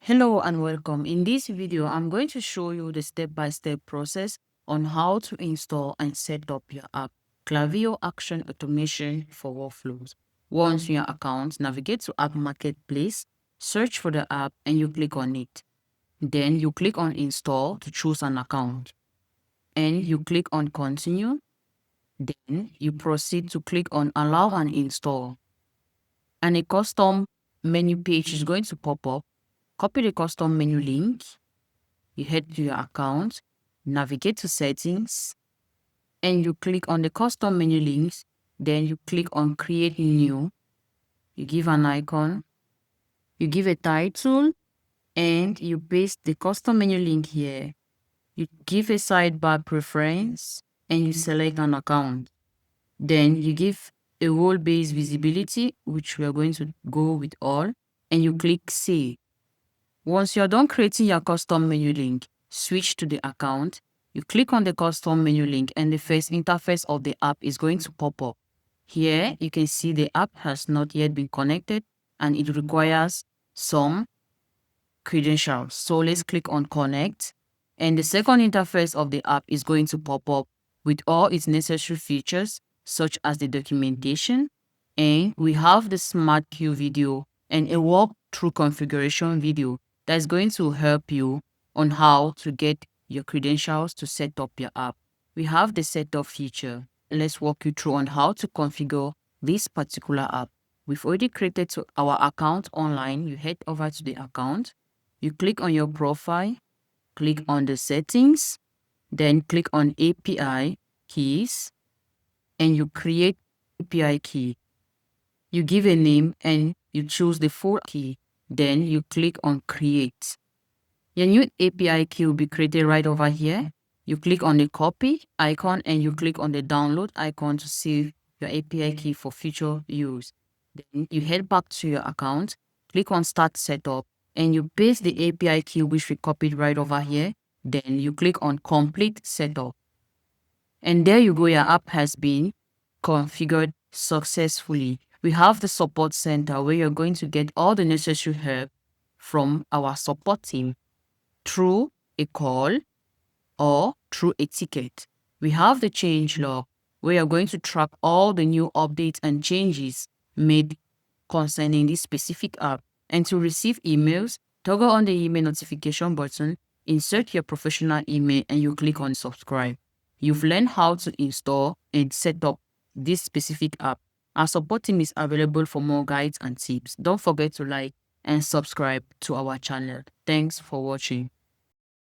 Hello and welcome. In this video, I'm going to show you the step-by-step process on how to install and set up your app, Klaviyo Action Automation for Workflows. Once in your account, navigate to App Marketplace, search for the app, and you click on it. Then you click on Install to choose an account. And you click on Continue. Then you proceed to click on Allow and Install. And a custom menu page is going to pop up. Copy the custom menu link. You head to your account, navigate to settings, and you click on the custom menu links. Then you click on create new. You give an icon, you give a title, and you paste the custom menu link here. You give a sidebar preference and you select an account. Then you give a role-based visibility, which we are going to go with all, and you click save. Once you're done creating your custom menu link, switch to the account. You click on the custom menu link and the first interface of the app is going to pop up. Here, you can see the app has not yet been connected and it requires some credentials. So let's click on connect. And the second interface of the app is going to pop up with all its necessary features, such as the documentation. And we have the smart queue video and a walkthrough configuration video that's going to help you on how to get your credentials to set up your app. We have the setup feature. Let's walk you through on how to configure this particular app. We've already created our account online. You head over to the account. You click on your profile, click on the settings, then click on API keys, and you create API key. You give a name and you choose the full key. Then you click on create. Your new API key will be created right over here. You click on the copy icon and you click on the download icon to save your API key for future use. Then you head back to your account, click on start setup, and you paste the API key which we copied right over here. Then you click on complete setup. And there you go, your app has been configured successfully. We have the support center where you're going to get all the necessary help from our support team through a call or through a ticket. We have the change log where you're going to track all the new updates and changes made concerning this specific app. And to receive emails, toggle on the email notification button, insert your professional email, and you click on subscribe. You've learned how to install and set up this specific app. Our support team is available for more guides and tips. Don't forget to like and subscribe to our channel. Thanks for watching.